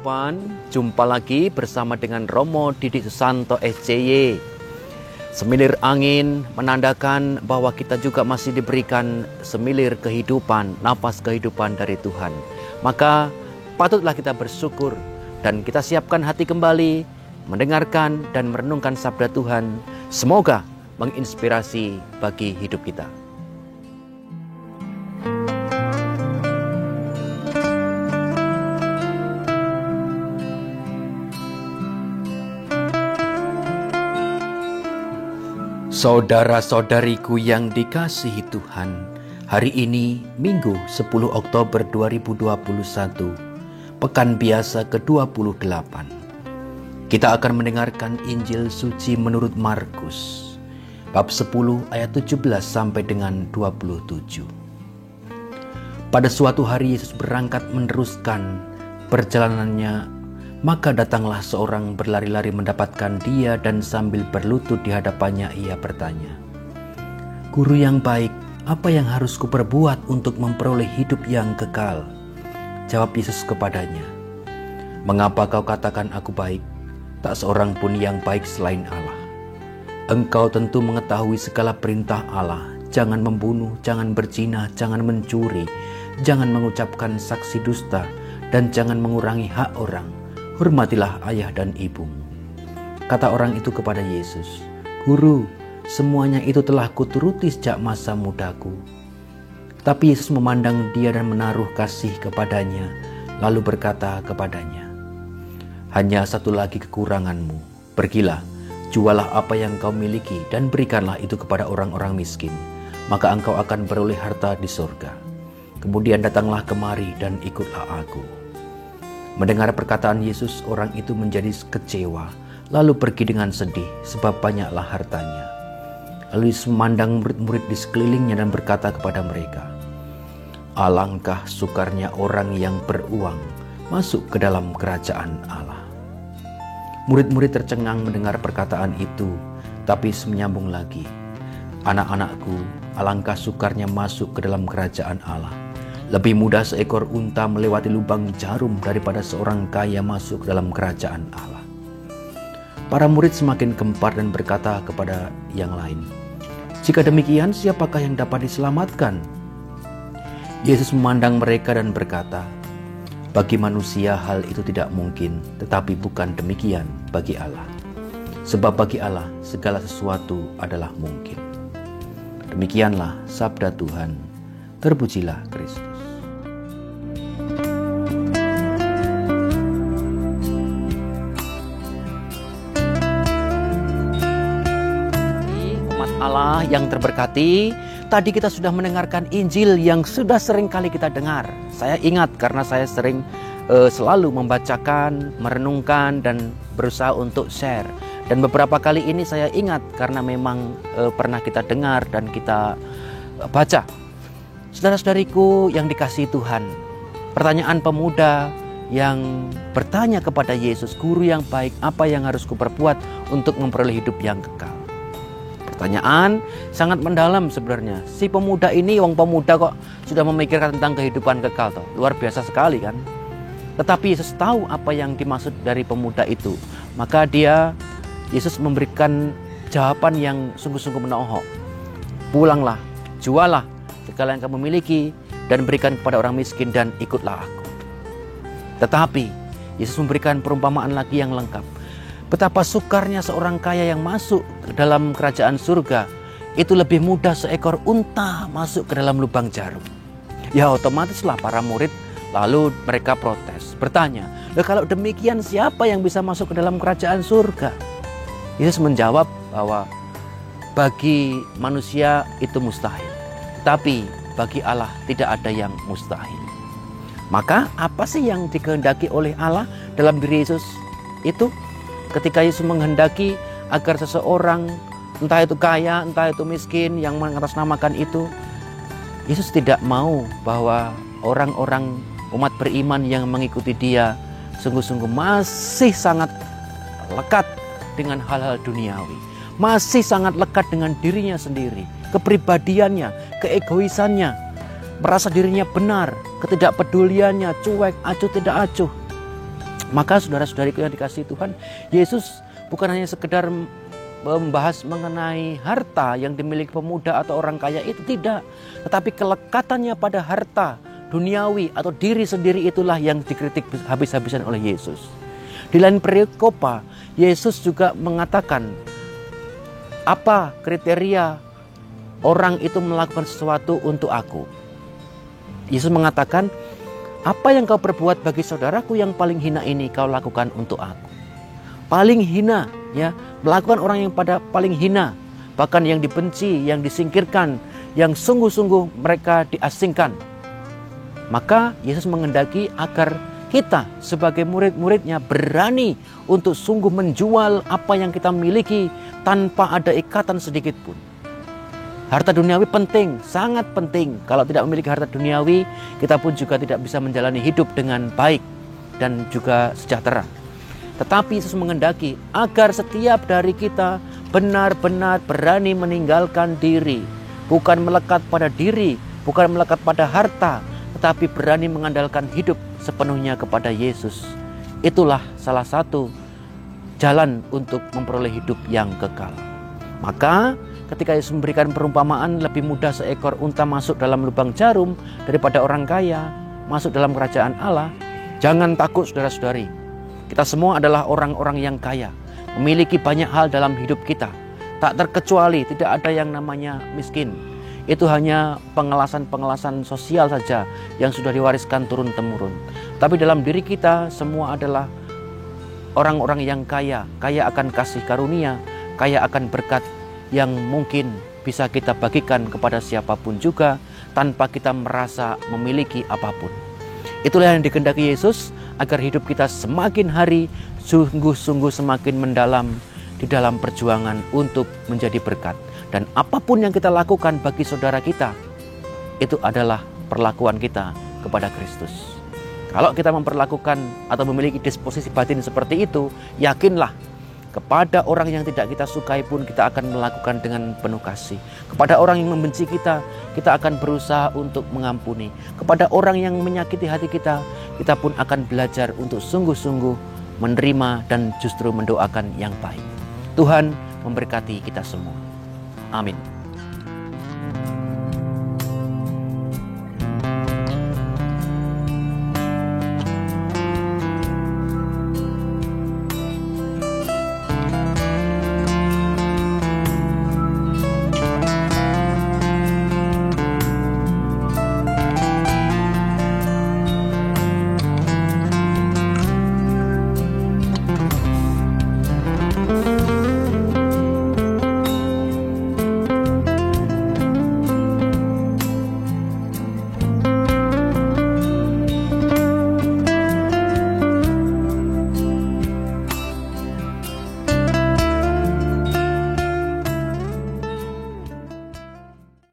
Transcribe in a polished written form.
kehidupan, jumpa lagi bersama dengan Romo Didi Susanto SCY. Semilir angin menandakan bahwa kita juga masih diberikan semilir kehidupan, napas kehidupan dari Tuhan. Maka patutlah kita bersyukur dan kita siapkan hati kembali mendengarkan dan merenungkan sabda Tuhan. Semoga menginspirasi bagi hidup kita. Saudara-saudariku yang dikasihi Tuhan, hari ini Minggu 10 Oktober 2021, Pekan Biasa ke-28. Kita akan mendengarkan Injil Suci menurut Markus, bab 10 ayat 17 sampai dengan 27. Pada suatu hari Yesus berangkat meneruskan perjalanannya. Maka datanglah seorang berlari-lari mendapatkan dia dan sambil berlutut di hadapannya ia bertanya, "Guru yang baik, apa yang harus kuperbuat untuk memperoleh hidup yang kekal?" Jawab Yesus kepadanya, "Mengapa kau katakan aku baik? Tak seorang pun yang baik selain Allah. Engkau tentu mengetahui segala perintah Allah. Jangan membunuh, jangan berzina, jangan mencuri, jangan mengucapkan saksi dusta, dan jangan mengurangi hak orang. Hormatilah ayah dan ibumu." Kata orang itu kepada Yesus, "Guru, semuanya itu telah kuturuti sejak masa mudaku." Tapi Yesus memandang dia dan menaruh kasih kepadanya, lalu berkata kepadanya, "Hanya satu lagi kekuranganmu. Pergilah, jualah apa yang kau miliki dan berikanlah itu kepada orang-orang miskin, maka engkau akan beroleh harta di surga. Kemudian datanglah kemari dan ikutlah aku." Mendengar perkataan Yesus, orang itu menjadi kecewa, lalu pergi dengan sedih, sebab banyaklah hartanya. Lalu Yesus memandang murid-murid di sekelilingnya dan berkata kepada mereka, "Alangkah sukarnya orang yang beruang masuk ke dalam kerajaan Allah." Murid-murid tercengang mendengar perkataan itu, tapi Yesus menyambung lagi, "Anak-anakku, alangkah sukarnya masuk ke dalam kerajaan Allah. Lebih mudah seekor unta melewati lubang jarum daripada seorang kaya masuk ke dalam kerajaan Allah." Para murid semakin gempar dan berkata kepada yang lain, "Jika demikian, siapakah yang dapat diselamatkan?" Yesus memandang mereka dan berkata, "Bagi manusia hal itu tidak mungkin, tetapi bukan demikian bagi Allah. Sebab bagi Allah segala sesuatu adalah mungkin." Demikianlah sabda Tuhan. Terpujilah Kristus. Umat Allah yang terberkati, tadi kita sudah mendengarkan Injil yang sudah sering kali kita dengar. Saya ingat karena saya sering selalu membacakan, merenungkan, dan berusaha untuk share. Dan beberapa kali ini saya ingat karena memang pernah kita dengar dan kita baca. Saudara-saudariku yang dikasihi Tuhan, pertanyaan pemuda yang bertanya kepada Yesus, "Guru yang baik, apa yang harus kuperbuat untuk memperoleh hidup yang kekal?" Pertanyaan sangat mendalam sebenarnya. Si pemuda ini, wong pemuda kok sudah memikirkan tentang kehidupan kekal toh. Luar biasa sekali kan. Tetapi Yesus tahu apa yang dimaksud dari pemuda itu. Maka Yesus memberikan jawaban yang sungguh-sungguh menohok. "Pulanglah, jualah segala yang kamu miliki dan berikan kepada orang miskin dan ikutlah aku." Tetapi Yesus memberikan perumpamaan lagi yang lengkap. Betapa sukarnya seorang kaya yang masuk ke dalam kerajaan surga itu lebih mudah seekor unta masuk ke dalam lubang jarum. Ya otomatislah para murid lalu mereka protes, bertanya, "Kalau demikian siapa yang bisa masuk ke dalam kerajaan surga?" Yesus menjawab bahwa bagi manusia itu mustahil, tapi bagi Allah tidak ada yang mustahil. Maka apa sih yang dikehendaki oleh Allah dalam diri Yesus itu? Ketika Yesus menghendaki agar seseorang, entah itu kaya, entah itu miskin, yang mengatasnamakan itu, Yesus tidak mau bahwa orang-orang umat beriman yang mengikuti dia sungguh-sungguh masih sangat lekat dengan hal-hal duniawi, masih sangat lekat dengan dirinya sendiri, kepribadiannya, keegoisannya, merasa dirinya benar, ketidakpeduliannya, cuek, acuh tidak acuh. Maka saudara-saudariku yang dikasihi Tuhan, Yesus bukan hanya sekedar membahas mengenai harta yang dimiliki pemuda atau orang kaya itu, tidak. Tetapi kelekatannya pada harta duniawi atau diri sendiri itulah yang dikritik habis-habisan oleh Yesus. Di lain perikopa, Yesus juga mengatakan apa kriteria orang itu melakukan sesuatu untuk aku. Yesus mengatakan, apa yang kau perbuat bagi saudaraku yang paling hina ini kau lakukan untuk aku. Paling hina, ya, melakukan orang yang paling hina, bahkan yang dibenci, yang disingkirkan, yang sungguh-sungguh mereka diasingkan. Maka Yesus menghendaki agar kita sebagai murid-muridnya berani untuk sungguh menjual apa yang kita miliki tanpa ada ikatan sedikit pun. Harta duniawi penting, sangat penting. Kalau tidak memiliki harta duniawi, kita pun juga tidak bisa menjalani hidup dengan baik dan juga sejahtera. Tetapi Yesus menghendaki agar setiap dari kita benar-benar berani meninggalkan diri. Bukan melekat pada diri, bukan melekat pada harta, tetapi berani mengandalkan hidup sepenuhnya kepada Yesus. Itulah salah satu jalan untuk memperoleh hidup yang kekal. Maka ketika Yesus memberikan perumpamaan, lebih mudah seekor unta masuk dalam lubang jarum daripada orang kaya masuk dalam kerajaan Allah. Jangan takut saudara-saudari. Kita semua adalah orang-orang yang kaya, memiliki banyak hal dalam hidup kita. Tak terkecuali tidak ada yang namanya miskin. Itu hanya pengelasan-pengelasan sosial saja yang sudah diwariskan turun-temurun. Tapi dalam diri kita semua adalah orang-orang yang kaya. Kaya akan kasih karunia, kaya akan berkat yang mungkin bisa kita bagikan kepada siapapun juga tanpa kita merasa memiliki apapun. Itulah yang dikehendaki Yesus, agar hidup kita semakin hari sungguh-sungguh semakin mendalam di dalam perjuangan untuk menjadi berkat. Dan apapun yang kita lakukan bagi saudara kita, itu adalah perlakuan kita kepada Kristus. Kalau kita memperlakukan atau memiliki disposisi batin seperti itu, yakinlah kepada orang yang tidak kita sukai pun kita akan melakukan dengan penuh kasih. Kepada orang yang membenci kita, kita akan berusaha untuk mengampuni. Kepada orang yang menyakiti hati kita, kita pun akan belajar untuk sungguh-sungguh menerima dan justru mendoakan yang baik. Tuhan memberkati kita semua. Amin.